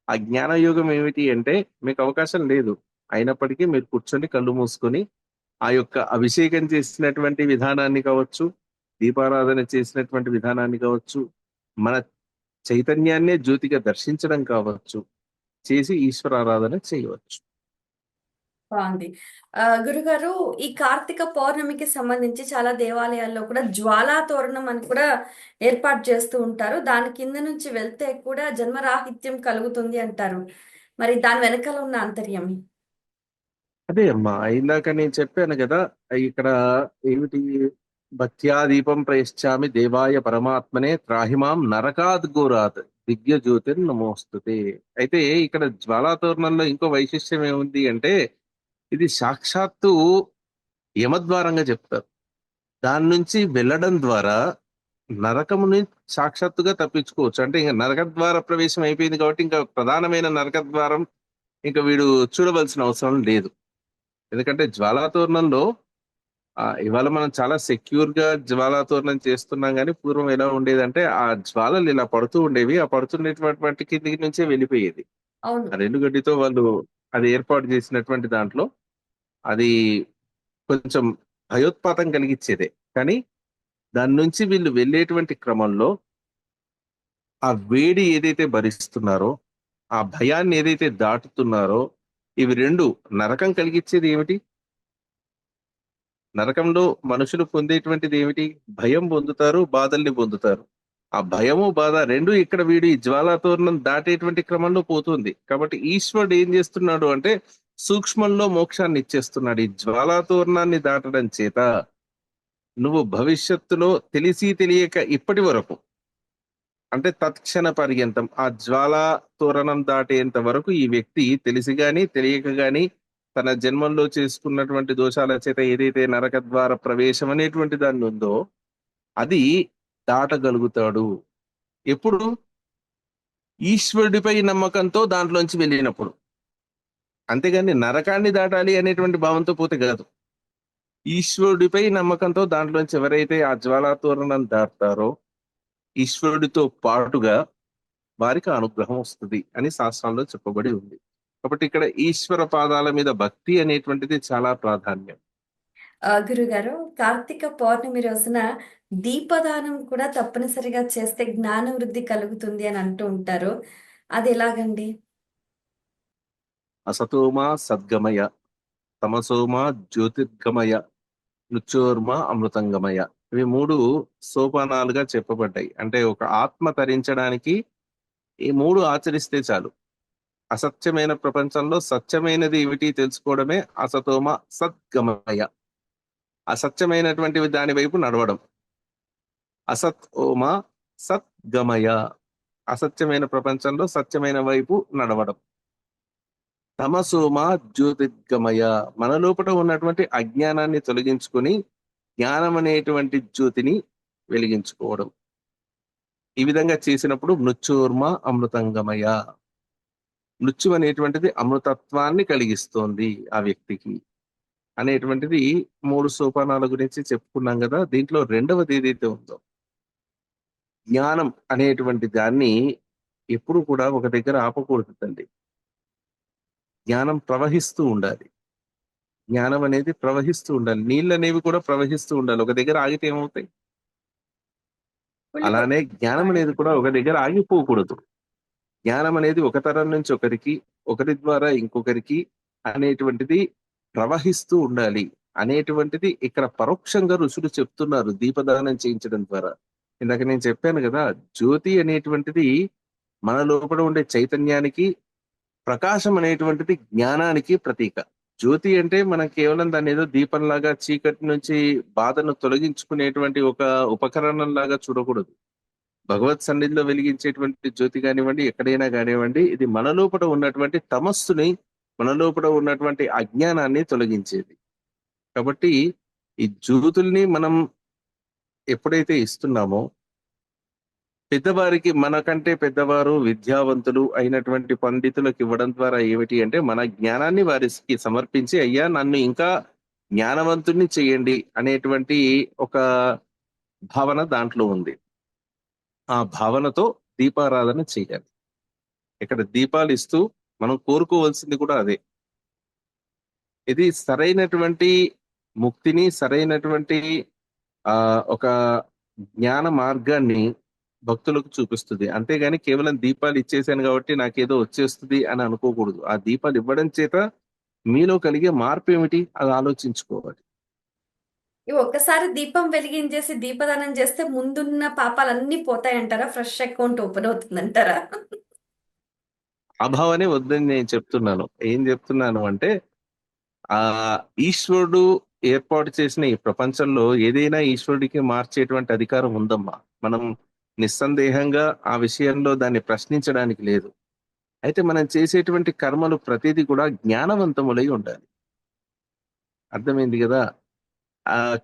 ఆ జ్ఞాన యోగం ఏమిటి అంటే, మీకు అవకాశం లేదు అయినప్పటికీ మీరు కూర్చొని కళ్ళు మూసుకొని ఆ యొక్క అభిషేకం చేసినటువంటి విధానాన్ని కావచ్చు, దీపారాధన చేసినటువంటి విధానాన్ని కావచ్చు, మన చైతన్యాన్నే జ్యోతిగా దర్శించడం కావచ్చు, చేసి ఈశ్వరారాధన చేయవచ్చు. బాగుంది. గురుగారు, ఈ కార్తీక పౌర్ణమికి సంబంధించి చాలా దేవాలయాల్లో కూడా జ్వాలా తోరణం అని కూడా ఏర్పాటు చేస్తూ ఉంటారు. దాని కింద నుంచి వెళ్తే కూడా జన్మరాహిత్యం కలుగుతుంది అంటారు. మరి దాని వెనకాల ఉన్న అంతర్యం? అదే అమ్మా, ఇందాక నేను చెప్పాను కదా, ఇక్కడ ఏమిటి, భక్త్యా దీపం ప్రయశ్చామి దేవాయ పరమాత్మనే త్రాహిమాం నరకాద్ ఘోరాత్ దివ్య జ్యోతిర్ నమోస్తుతే. అయితే ఇక్కడ జ్వాలాతోరణంలో ఇంకో వైశిష్ట్యం ఏముంది అంటే, ఇది సాక్షాత్తు యమద్వారంగా చెప్తారు. దాని నుంచి వెళ్ళడం ద్వారా నరకముని సాక్షాత్తుగా తప్పించుకోవచ్చు. అంటే ఇంకా నరక ద్వార ప్రవేశం అయిపోయింది కాబట్టి ఇంకా ప్రధానమైన నరక ద్వారం ఇంకా వీడు చూడవలసిన అవసరం లేదు. ఎందుకంటే జ్వాలాతోరణంలో ఇవాళ మనం చాలా సెక్యూర్ గా జ్వాలాతోరణం చేస్తున్నాం, కానీ పూర్వం ఎలా ఉండేదంటే ఆ జ్వాలలు ఇలా పడుతూ ఉండేవి, ఆ పడుతున్నటువంటి వాటి కిందికి నుంచే వెళ్ళిపోయేది. అవును. ఆ రెల్లుగడ్డితో వాళ్ళు అది ఏర్పాటు చేసినటువంటి దాంట్లో అది కొంచెం భయోత్పాతం కలిగించేదే. కానీ దాని నుంచి వీళ్ళు వెళ్ళేటువంటి క్రమంలో ఆ వేడి ఏదైతే భరిస్తున్నారో, ఆ భయాన్ని ఏదైతే దాటుతున్నారో, ఇవి రెండు నరకం కలిగించేది ఏమిటి? నరకంలో మనుషులు పొందేటువంటిది ఏమిటి? భయం పొందుతారు, బాధల్ని పొందుతారు. ఆ భయము, బాధ రెండు ఇక్కడ వీడు ఈ జ్వాలాతోరణం దాటేటువంటి క్రమంలో పోతుంది. కాబట్టి ఈశ్వరుడు ఏం చేస్తున్నాడు అంటే సూక్ష్మంలో మోక్షాన్ని ఇచ్చేస్తున్నాడు. ఈ జ్వాలాతోరణాన్ని దాటడం చేత నువ్వు భవిష్యత్తులో తెలిసి తెలియక ఇప్పటి వరకు, అంటే తత్క్షణ పర్యంతం ఆ జ్వాలా తోరణం దాటేంత వరకు ఈ వ్యక్తి తెలిసి గాని తెలియక గాని తన జన్మంలో చేసుకున్నటువంటి దోషాల చేత ఏదైతే నరక ద్వార ప్రవేశం అనేటువంటి దాన్ని ఉందో అది దాటగలుగుతాడు. ఎప్పుడు? ఈశ్వరుడిపై నమ్మకంతో దాంట్లోంచి వెళ్ళినప్పుడు. అంతేగాని నరకాన్ని దాటాలి అనేటువంటి భావంతో పోతే కాదు. ఈశ్వరుడిపై నమ్మకంతో దాంట్లోంచి ఎవరైతే ఆ జ్వాలా తోరణం దాటుతారో ఈశ్వరుడితో పాటుగా వారికి అనుగ్రహం వస్తుంది అని శాస్త్రాల్లో చెప్పబడి ఉంది. కాబట్టి ఇక్కడ ఈశ్వర పాదాల మీద భక్తి అనేటువంటిది చాలా ప్రాధాన్యం. గురుగారు, కార్తీక పౌర్ణమి రోజున దీపదానం కూడా తప్పనిసరిగా చేస్తే జ్ఞాన వృద్ధి కలుగుతుంది అని అంటూ ఉంటారు. అది ఎలాగండి? అసతోమా సద్గమయ, తమసోమా జ్యోతిర్గమయ, మృత్యోర్మ అమృతంగమయ. ఇవి మూడు సోపానాలుగా చెప్పబడ్డాయి. అంటే ఒక ఆత్మ తరించడానికి ఈ మూడు ఆచరిస్తే చాలు. అసత్యమైన ప్రపంచంలో సత్యమైనది ఏమిటి తెలుసుకోవడమే అసతోమ సద్గమయ. అసత్యమైనటువంటి దాని వైపు నడవడం. అసత్ ఓమ సద్గమయ, అసత్యమైన ప్రపంచంలో సత్యమైన వైపు నడవడం. తమసోమ జ్యోతిర్గమయ, మన లోపల ఉన్నటువంటి అజ్ఞానాన్ని తొలగించుకొని జ్ఞానం అనేటువంటి జ్యోతిని వెలిగించుకోవడం. ఈ విధంగా చేసినప్పుడు మృత్యోర్మ అమృతంగమయ, మృత్యు అనేటువంటిది అమృతత్వాన్ని కలిగిస్తోంది ఆ వ్యక్తికి అనేటువంటిది మూడు సోపానాల గురించి చెప్పుకున్నాం కదా. దీంట్లో రెండవది ఏదైతే ఉందో జ్ఞానం అనేటువంటి దాన్ని ఎప్పుడు కూడా ఒక దగ్గర ఆపకూడదండి. జ్ఞానం ప్రవహిస్తూ ఉండాలి. జ్ఞానం అనేది ప్రవహిస్తూ ఉండాలి. నీళ్ళు అనేవి కూడా ప్రవహిస్తూ ఉండాలి. ఒక దగ్గర ఆగితే ఏమవుతాయి? అలానే జ్ఞానం అనేది కూడా ఒక దగ్గర ఆగిపోకూడదు. జ్ఞానం అనేది ఒక తరం నుంచి ఒకరికి, ఒకరి ద్వారా ఇంకొకరికి అనేటువంటిది ప్రవహిస్తూ ఉండాలి అనేటువంటిది ఇక్కడ పరోక్షంగా ఋషులు చెప్తున్నారు దీపదానం చేయించడం ద్వారా. ఇందాక నేను చెప్పాను కదా, జ్యోతి అనేటువంటిది మన లోపల ఉండే చైతన్యానికి, ప్రకాశం అనేటువంటిది జ్ఞానానికి ప్రతీక. జ్యోతి అంటే మనం కేవలం దాన్ని ఏదో దీపంలాగా చీకటి నుంచి బాధను తొలగించుకునేటువంటి ఒక ఉపకరణం లాగా చూడకూడదు. భగవత్ సన్నిధిలో వెలిగించేటువంటి జ్యోతి కానివ్వండి, ఎక్కడైనా కానివ్వండి, ఇది మన లోపల ఉన్నటువంటి తమస్సుని, మన లోపల ఉన్నటువంటి అజ్ఞానాన్ని తొలగించేది. కాబట్టి ఈ జ్యోతుల్ని మనం ఎప్పుడైతే ఇస్తున్నామో, పెద్దవారికి, మనకంటే పెద్దవారు విద్యావంతులు అయినటువంటి పండితులకు ఇవ్వడం ద్వారా ఏమిటి అంటే మన జ్ఞానాన్ని వారికి సమర్పించి, అయ్యా నన్ను ఇంకా జ్ఞానవంతుణ్ణి చేయండి అనేటువంటి ఒక భావన దాంట్లో ఉంది. ఆ భావనతో దీపారాధన చేయాలి. ఇక్కడ దీపాలు ఇస్తూ మనం కోరుకోవాల్సింది కూడా అదే. ఇది సరైనటువంటి ముక్తిని, సరైనటువంటి ఒక జ్ఞాన మార్గాన్ని భక్తులకు చూపిస్తుంది. అంతేగాని కేవలం దీపాలు ఇచ్చేసాను కాబట్టి నాకేదో వచ్చేస్తుంది అని అనుకోకూడదు. ఆ దీపాలు ఇవ్వడం చేత మీలో కలిగే మార్పు ఏమిటి అది ఆలోచించుకోవాలి. ఈ ఒక్కసారి దీపం వెలిగించేసి దీపదానం చేస్తే ముందున్న పాపాలన్నీ పోతాయంటారా? ఫ్రెష్ అకౌంట్ ఓపెన్ అవుతుందంటారా? ఆ భావనే వద్దని నేను చెప్తున్నాను. ఏం చెప్తున్నాను అంటే ఆ ఈశ్వరుడు ఏర్పాటు చేసిన ఈ ప్రపంచంలో ఏదైనా ఈశ్వరుడికి మార్చేటువంటి అధికారం ఉందమ్మా. మనం నిస్సందేహంగా ఆ విషయంలో దాన్ని ప్రశ్నించడానికి లేదు. అయితే మనం చేసేటువంటి కర్మలు ప్రతిదీ కూడా జ్ఞానవంతములై ఉండాలి. అర్థమైంది కదా.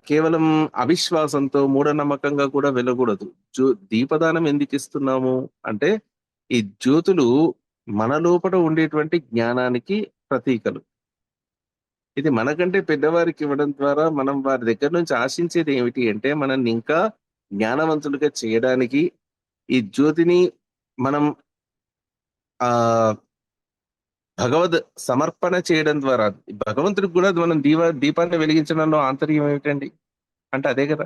కేవలం అవిశ్వాసంతో, మూఢనమ్మకంగా కూడా వెళ్ళకూడదు. దీపదానం ఎందుకు ఇస్తున్నాము అంటే ఈ జ్యోతులు మన లోపల ఉండేటువంటి జ్ఞానానికి ప్రతీకలు. ఇది మనకంటే పెద్దవారికి ఇవ్వడం ద్వారా మనం వారి దగ్గర నుంచి ఆశించేది ఏమిటి అంటే మనల్ని ఇంకా జ్ఞానవంతులుగా చేయడానికి ఈ జ్యోతిని మనం ఆ భగవద్ సమర్పణ చేయడం ద్వారా భగవంతుడికి కూడా మనం దీపాన్ని వెలిగించడంలో ఆంతర్యం ఏమిటండి అంటే అదే కదా.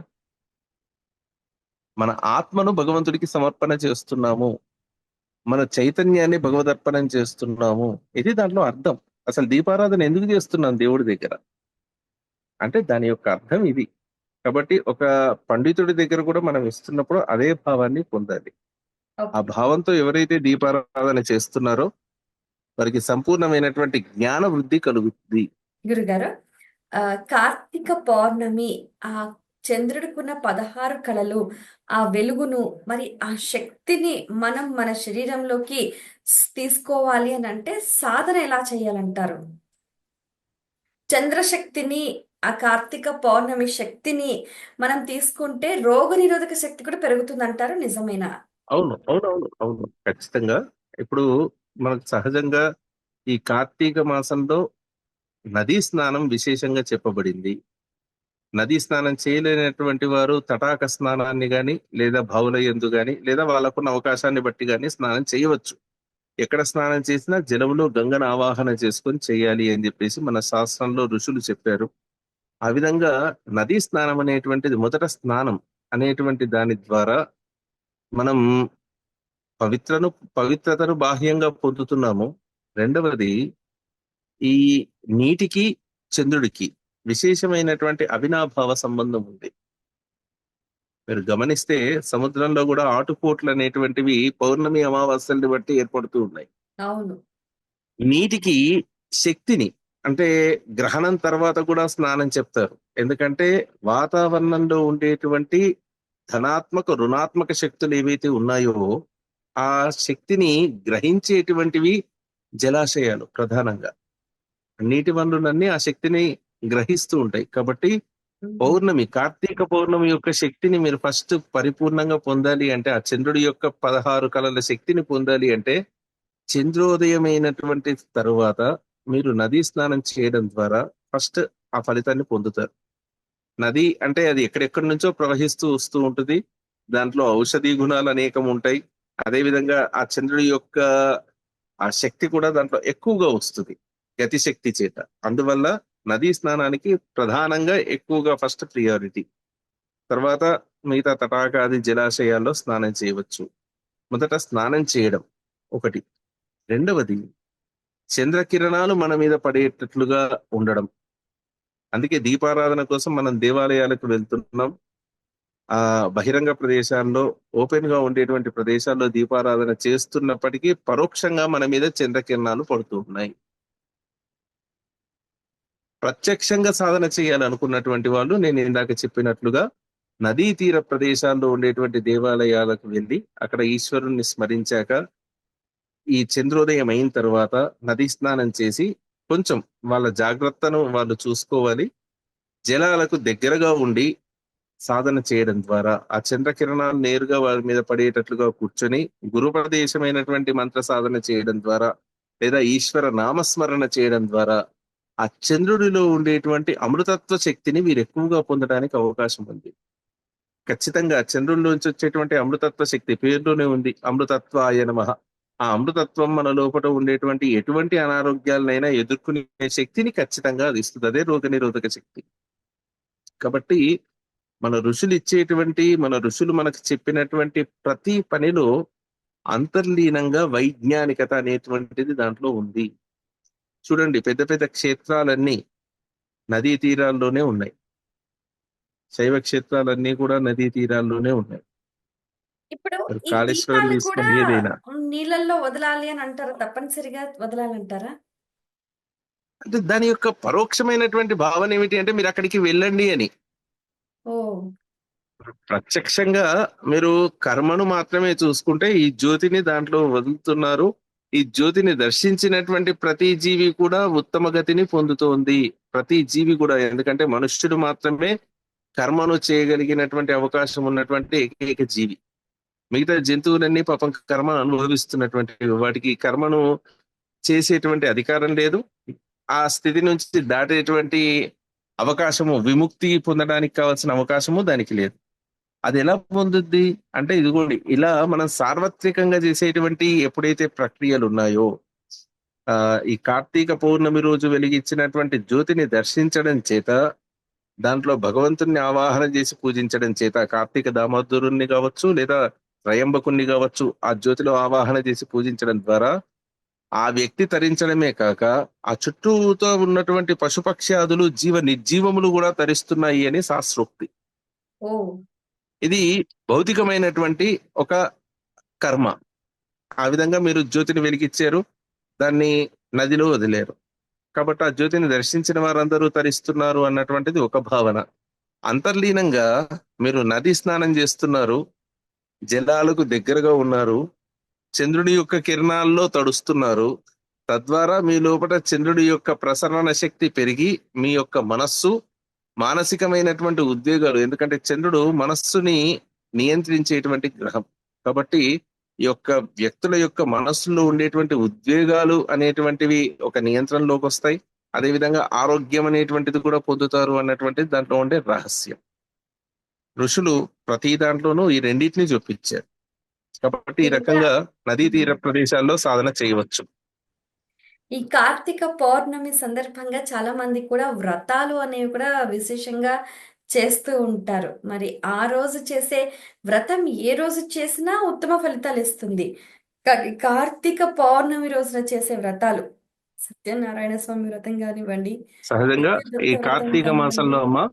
మన ఆత్మను భగవంతుడికి సమర్పణ చేస్తున్నాము, మన చైతన్యాన్ని భగవదర్పణం చేస్తున్నాము. ఇది దాంట్లో అర్థం. అసలు దీపారాధన ఎందుకు చేస్తున్నాం దేవుడి దగ్గర అంటే దాని యొక్క అర్థం ఇది. కాబట్టి ఒక పండితుడి దగ్గర కూడా మనం ఇస్తున్నప్పుడు అదే భావాన్ని పొందాలి. ఆ ఓకే భావంతో ఎవరైతే దీపారాధన చేస్తున్నారో వారికి సంపూర్ణమైనటువంటి జ్ఞాన వృద్ధి కలుగుతుంది. గురుగారు. కార్తీక పౌర్ణమి ఆ చంద్రుడికున్న 16 కళలు, ఆ వెలుగును, మరి ఆ శక్తిని మనం మన శరీరంలోకి తీసుకోవాలి అని అంటే సాధన ఎలా చేయాలంటారు? చంద్రశక్తిని, ఆ కార్తీక పౌర్ణమి శక్తిని మనం తీసుకుంటే రోగనిరోధక శక్తి కూడా పెరుగుతుందంటారు. నిజమేనా? అవును, అవునవును, అవును, ఖచ్చితంగా. ఇప్పుడు మనకు సహజంగా ఈ కార్తీక మాసంలో నదీ స్నానం విశేషంగా చెప్పబడింది. నదీ స్నానం చేయలేనటువంటి వారు తటాక స్నానాన్ని గాని లేదా బావుల యందు గాని లేదా వాళ్ళకున్న అవకాశాన్ని బట్టి గాని స్నానం చేయవచ్చు. ఎక్కడ స్నానం చేసినా జలములో గంగను ఆవాహన చేసుకొని చేయాలి అని చెప్పేసి మన శాస్త్రంలో ఋషులు చెప్పారు. ఆ విధంగా నదీ స్నానం అనేటువంటిది మొదట స్నానం అనేటువంటి దాని ద్వారా మనం పవిత్రతను బాహ్యంగా పొందుతున్నాము. రెండవది ఈ నీటికి చంద్రుడికి విశేషమైనటువంటి అవినాభావ సంబంధం ఉంది. మీరు గమనిస్తే సముద్రంలో కూడా ఆటుపోట్లు అనేటువంటివి పౌర్ణమి అమావాస్యల్ని బట్టి ఏర్పడుతూ ఉన్నాయి. అవును. నీటికి శక్తిని అంటే గ్రహణం తర్వాత కూడా స్నానం చెప్తారు. ఎందుకంటే వాతావరణంలో ఉండేటువంటి ధనాత్మక రుణాత్మక శక్తులు ఏవైతే ఉన్నాయో ఆ శక్తిని గ్రహించేటువంటివి జలాశయాలు ప్రధానంగా. నీటి వనరులన్నీ ఆ శక్తిని గ్రహిస్తూ ఉంటాయి. కాబట్టి పౌర్ణమి, కార్తీక పౌర్ణమి యొక్క శక్తిని మీరు ఫస్ట్ పరిపూర్ణంగా పొందాలి అంటే ఆ చంద్రుడి యొక్క 16 కళల శక్తిని పొందాలి అంటే చంద్రోదయమైనటువంటి తరువాత మీరు నదీ స్నానం చేయడం ద్వారా ఫస్ట్ ఆ ఫలితాన్ని పొందుతారు. నది అంటే అది ఎక్కడెక్కడి నుంచో ప్రవహిస్తూ వస్తూ ఉంటుంది. దాంట్లో ఔషధీ గుణాలు అనేకం ఉంటాయి. అదే విధంగా ఆ చంద్రుడి యొక్క ఆ శక్తి కూడా దాంట్లో ఎక్కువగా వస్తుంది గతి శక్తి చేత. అందువల్ల నదీ స్నానానికి ప్రధానంగా ఎక్కువగా ఫస్ట్ ప్రియారిటీ. తర్వాత మిగతా తటాకాది జలాశయాల్లో స్నానం చేయవచ్చు. మొదట స్నానం చేయడం ఒకటి. రెండవది చంద్రకిరణాలు మన మీద పడేటట్లుగా ఉండడం. అందుకే దీపారాధన కోసం మనం దేవాలయాలకు వెళ్తున్నాం. ఆ బహిరంగ ప్రదేశాల్లో ఓపెన్ గా ఉండేటువంటి ప్రదేశాల్లో దీపారాధన చేస్తున్నప్పటికీ పరోక్షంగా మన మీద చంద్రకిరణాలు పడుతూ ఉన్నాయి. ప్రత్యక్షంగా సాధన చేయాలనుకున్నటువంటి వాళ్ళు నేను ఇందాక చెప్పినట్లుగా నదీ తీర ప్రదేశాల్లో ఉండేటువంటి దేవాలయాలకు వెళ్ళి అక్కడ ఈశ్వరుణ్ణి స్మరించాక ఈ చంద్రోదయం అయిన తర్వాత నదీ స్నానం చేసి కొంచెం వాళ్ళ జాగ్రత్తను వాళ్ళు చూసుకోవాలి. జలాలకు దగ్గరగా ఉండి సాధన చేయడం ద్వారా ఆ చంద్రకిరణాలు నేరుగా వారి మీద పడేటట్లుగా కూర్చొని గురుప్రదేశమైనటువంటి మంత్ర సాధన చేయడం ద్వారా లేదా ఈశ్వర నామస్మరణ చేయడం ద్వారా ఆ చంద్రుడిలో ఉండేటువంటి అమృతత్వ శక్తిని మీరు ఎక్కువగా పొందడానికి అవకాశం ఉంది. ఖచ్చితంగా చంద్రుడి నుంచి వచ్చేటువంటి అమృతత్వ శక్తి పేరులోనే ఉంది, అమృతత్వాయ నమః. ఆ అమృతత్వం మన లోపల ఉండేటువంటి ఎటువంటి అనారోగ్యాలనైనా ఎదుర్కొనే శక్తిని ఖచ్చితంగా అది ఇస్తుంది. అదే రోగనిరోధక శక్తి. కాబట్టి మన ఋషులు మనకు చెప్పినటువంటి ప్రతి పనిలో అంతర్లీనంగా వైజ్ఞానికత అనేటువంటిది దాంట్లో ఉంది. చూడండి, పెద్ద పెద్ద క్షేత్రాలన్నీ నదీ తీరాల్లోనే ఉన్నాయి. శైవ క్షేత్రాలన్నీ కూడా నదీ తీరాల్లోనే ఉన్నాయి. ఇప్పుడు మరి ఈ కాళేశ్వరం దీపాలు కూడా తీసుకోండి, ఏదైనా. నీళ్ళల్లో వదలాలి అని అంటారా? తప్పనిసరిగా వదలాలంటారా? అంటే దాని యొక్క పరోక్షమైనటువంటి భావన ఏమిటి అంటే మీరు అక్కడికి వెళ్ళండి అని. ఓ ప్రత్యక్షంగా మీరు కర్మను మాత్రమే చూసుకుంటే ఈ జ్యోతిని దాంట్లో వదులుతున్నారు. ఈ జ్యోతిని దర్శించినటువంటి ప్రతి జీవి కూడా ఉత్తమ గతిని పొందుతోంది. ప్రతి జీవి కూడా, ఎందుకంటే మనుష్యుడు మాత్రమే కర్మను చేయగలిగినటువంటి అవకాశం ఉన్నటువంటి ఏకైక జీవి. మిగతా జంతువులన్నీ పాపం కర్మ అనుభవిస్తున్నటువంటి వాటికి కర్మను చేసేటువంటి అధికారం లేదు. ఆ స్థితి నుంచి దాటేటువంటి అవకాశము, విముక్తి పొందడానికి కావాల్సిన అవకాశము దానికి లేదు. అది ఎలా పొందుద్ది అంటే, ఇదిగోండి ఇలా మనం సార్వత్రికంగా చేసేటువంటి ఎప్పుడైతే ప్రక్రియలు ఉన్నాయో, ఈ కార్తీక పౌర్ణమి రోజు వెలిగించినటువంటి జ్యోతిని దర్శించడం చేత, దాంట్లో భగవంతుణ్ణి ఆవాహన చేసి పూజించడం చేత, కార్తీక దామోదరుణ్ణి కావచ్చు లేదా త్రయంబకుణ్ణి కావచ్చు, ఆ జ్యోతిలో ఆవాహన చేసి పూజించడం ద్వారా ఆ వ్యక్తి తరించడమే కాక ఆ చుట్టూతో ఉన్నటువంటి పశుపక్ష్యాదులు నిర్జీవములు కూడా తరిస్తున్నాయి అని శాస్త్రోక్తి. ఓ ఇది భౌతికమైనటువంటి ఒక కర్మ. ఆ విధంగా మీరు జ్యోతిని వెలిగించారు, దాన్ని నదిలో వదిలేరు, కాబట్టి ఆ జ్యోతిని దర్శించిన వారందరూ తరిస్తున్నారు అన్నటువంటిది ఒక భావన. అంతర్లీనంగా మీరు నది స్నానం చేస్తున్నారు, జలాలకు దగ్గరగా ఉన్నారు, చంద్రుడి యొక్క కిరణాల్లో తడుస్తున్నారు. తద్వారా మీ లోపల చంద్రుడి యొక్క ప్రసరణ శక్తి పెరిగి మీ యొక్క మనస్సు, మానసికమైనటువంటి ఉద్వేగాలు, ఎందుకంటే చంద్రుడు మనస్సుని నియంత్రించేటువంటి గ్రహం కాబట్టి ఈ యొక్క వ్యక్తుల యొక్క మనస్సులో ఉండేటువంటి ఉద్వేగాలు అనేటువంటివి ఒక నియంత్రణలోకి వస్తాయి. అదేవిధంగా ఆరోగ్యం అనేటువంటిది కూడా పొందుతారు అన్నటువంటిది దాంట్లో ఉండే రహస్యం. ఋషులు ప్రతి దాంట్లోనూ ఈ రెండింటిని చూపించారు. కాబట్టి ఈ రకంగా నదీ తీర ప్రదేశాల్లో సాధన చేయవచ్చు. ఈ కార్తీక పౌర్ణమి సందర్భంగా చాలా మంది కూడా వ్రతాలు అనేవి కూడా విశేషంగా చేస్తూ ఉంటారు. మరి ఆ రోజు చేసే వ్రతం ఏ రోజు చేసినా ఉత్తమ ఫలితాలు ఇస్తుంది. కానీ కార్తీక పౌర్ణమి రోజున చేసే వ్రతాలు, సత్యనారాయణ స్వామి వ్రతం కానివ్వండి, సహజంగా ఈ నిత్యదత్త వ్రతం కార్తీక కానివ్వండి. మాసంలో అమ్మా,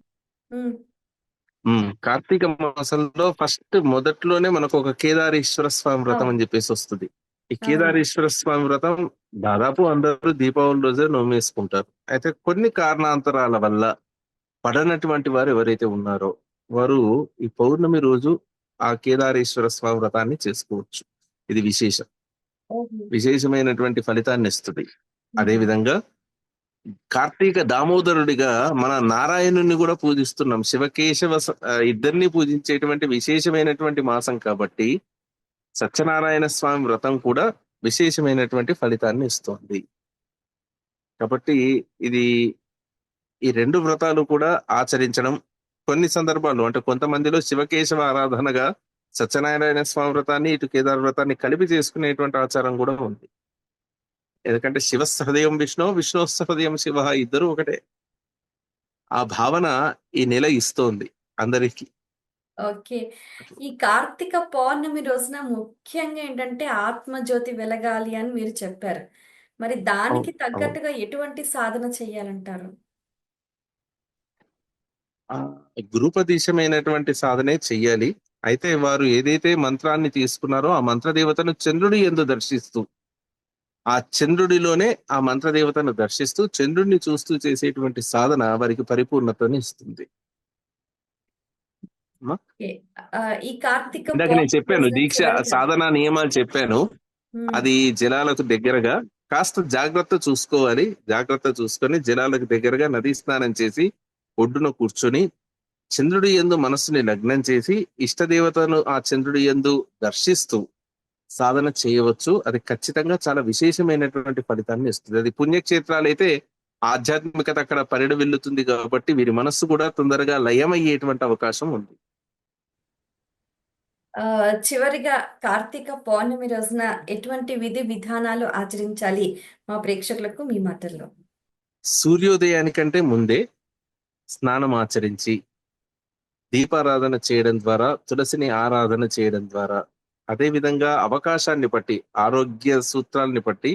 ఉమ్, కార్తీక మాసంలో ఫస్ట్ మొదట్లోనే మనకు ఒక కేదారేశ్వర స్వామి వ్రతం అవును అని చెప్పేసి వస్తుంది. ఈ అవును కేదారేశ్వర స్వామి వ్రతం దాదాపు అందరూ దీపావళి రోజే నోమేసుకుంటారు. అయితే కొన్ని కారణాంతరాల వల్ల పడనటువంటి వారు ఎవరైతే ఉన్నారో వారు ఈ పౌర్ణమి రోజు ఆ కేదారేశ్వర స్వామి వ్రతాన్ని చేసుకోవచ్చు. ఇది ఓహో. విశేషమైనటువంటి ఫలితాన్ని ఇస్తుంది. అదే ఉమ్. విధంగా కార్తీక దామోదరుడిగా మన నారాయణుని కూడా పూజిస్తున్నాం. శివకేశవ ఇద్దరిని పూజించేటువంటి విశేషమైనటువంటి మాసం కాబట్టి సత్యనారాయణ స్వామి వ్రతం కూడా విశేషమైనటువంటి ఫలితాన్ని ఇస్తోంది. కాబట్టి ఇది ఈ రెండు వ్రతాలు కూడా ఆచరించడం కొన్ని సందర్భాల్లో, అంటే కొంతమందిలో శివకేశవ ఆరాధనగా సత్యనారాయణ స్వామి వ్రతాన్ని ఇటు కేదార వ్రతాన్ని కలిపి చేసుకునేటువంటి ఆచారం కూడా ఉంది. ఎందుకంటే శివ హృదయం విష్ణు, విష్ణు హృదయం శివ, ఇద్దరు ఒకటే. ఆ భావన ఈ నెల ఇస్తోంది అందరికీ. ఓకే. ఈ కార్తీక పౌర్ణమి రోజున ముఖ్యంగా ఏంటంటే ఆత్మజ్యోతి వెలగాలి అని మీరు చెప్పారు. మరి దానికి అవును. తగ్గట్టుగా ఎటువంటి సాధన చెయ్యాలంటారు? ఆ గురుపదేశమైనటువంటి సాధనే చెయ్యాలి. అయితే వారు ఏదైతే మంత్రాన్ని తీసుకున్నారో ఆ మంత్రదేవతను చంద్రుడి యందు దర్శిస్తూ, ఆ చంద్రుడిలోనే ఆ మంత్రదేవతను దర్శిస్తూ చంద్రుడిని చూస్తూ చేసేటువంటి సాధన వారికి పరిపూర్ణతని ఇస్తుంది. అమ్మా? ఓకే. ఈ కార్తీక ఇందాక నేను పౌర్ణమి చెప్పాను రోజున దీక్ష చివరిగా సాధన నియమాలు చెప్పాను. ఉమ్, అది జలాలకు దగ్గరగా కాస్త జాగ్రత్త చూసుకోవాలి. జాగ్రత్త చూసుకొని జలాలకు దగ్గరగా నదీ స్నానం చేసి ఒడ్డున కూర్చొని చంద్రుడి యందు మనస్సుని లగ్నం చేసి ఇష్టదేవతను ఆ చంద్రుడి యందు దర్శిస్తూ సాధన చేయవచ్చు. అది ఖచ్చితంగా చాలా విశేషమైనటువంటి ఫలితాన్ని ఇస్తుంది. అది పుణ్యక్షేత్రాలు అయితే ఆధ్యాత్మికత అక్కడ పరిడవిల్లుతుంది కాబట్టి వీరి మనస్సు కూడా తొందరగా లయమయ్యేటువంటి అవకాశం ఉంది. చివరిగా కార్తీక పౌర్ణమి రోజున ఎటువంటి విధి విధానాలు ఆచరించాలి మా ప్రేక్షకులకు మీ మాటల్లో? సూర్యోదయానికంటే ముందే స్నానం ఆచరించి దీపారాధన చేయడం ద్వారా, తులసిని ఆరాధన చేయడం ద్వారా, అదే విధంగా అవకాశాన్ని బట్టి, ఆరోగ్య సూత్రాలని బట్టి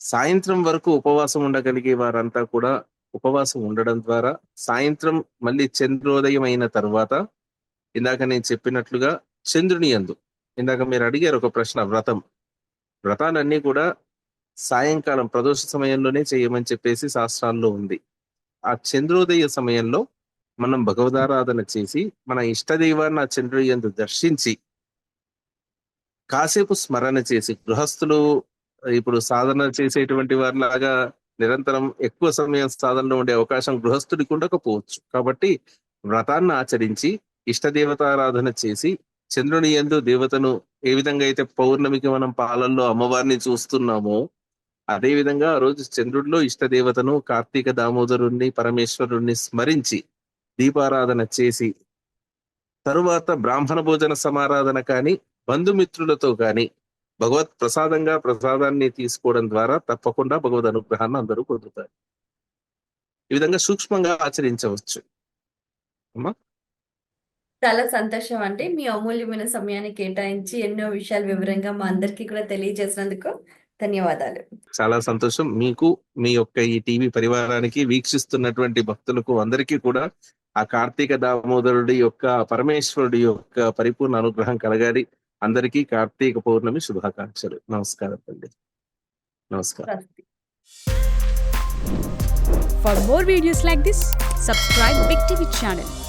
సాయంత్రం వరకు ఉపవాసం ఉండగలిగే వారంతా కూడా ఉపవాసం ఉండడం ద్వారా, సాయంత్రం మళ్ళీ చంద్రోదయం అయిన తర్వాత ఇందాక నేను చెప్పినట్లుగా చంద్రుని యందు, ఇందాక మీరు అడిగారు ఒక ప్రశ్న, వ్రతాలన్నీ కూడా సాయంకాలం ప్రదోష సమయంలోనే చేయమని చెప్పేసి శాస్త్రాల్లో ఉంది. ఆ చంద్రోదయ సమయంలో మనం భగవదారాధన చేసి మన ఇష్టదైవాన్ని ఆ చంద్రుడి యందు దర్శించి కాసేపు స్మరణ చేసి, గృహస్థులు ఇప్పుడు సాధన చేసేటువంటి వారిలాగా నిరంతరం ఎక్కువ సమయం సాధనలో ఉండే అవకాశం గృహస్థుడికి ఉండకపోవచ్చు. కాబట్టి వ్రతాన్ని ఆచరించి ఇష్టదేవతారాధన చేసి చంద్రుని యందు దేవతను, ఏ విధంగా అయితే పౌర్ణమికి మనం పాలల్లో అమ్మవారిని చూస్తున్నామో అదే విధంగా ఆ రోజు చంద్రుడిలో ఇష్టదేవతను కార్తీక దామోదరుణ్ణి పరమేశ్వరుణ్ణి స్మరించి దీపారాధన చేసి తరువాత బ్రాహ్మణ భోజన సమారాధన కానీ బంధుమిత్రులతో కానీ భగవత్ ప్రసాదంగా ప్రసాదాన్ని తీసుకోవడం ద్వారా తప్పకుండా భగవద్ అనుగ్రహాన్ని అందరూ పొందుతారు. ఈ విధంగా సూక్ష్మంగా ఆచరించవచ్చు. అమ్మా, చాలా సంతోషం అండి. మీ అమూల్యమైన సమయాన్ని కేటాయించి ఎన్నో విషయాలు వివరంగా మా అందరికీ కూడా తెలియజేసినందుకు ధన్యవాదాలు. చాలా సంతోషం. మీకు, మీ యొక్క ఈ టీవీ పరివారానికి, వీక్షిస్తున్నటువంటి భక్తులకు అందరికీ కూడా ఆ కార్తీక దామోదరుడి యొక్క పరమేశ్వరుడి యొక్క పరిపూర్ణ అనుగ్రహం కలగాలి. అందరికీ కార్తీక పౌర్ణమి శుభాకాంక్షలు. నమస్కారం అండి. నమస్కారం. స్వస్తి. For more videos like this, subscribe Big TV channel.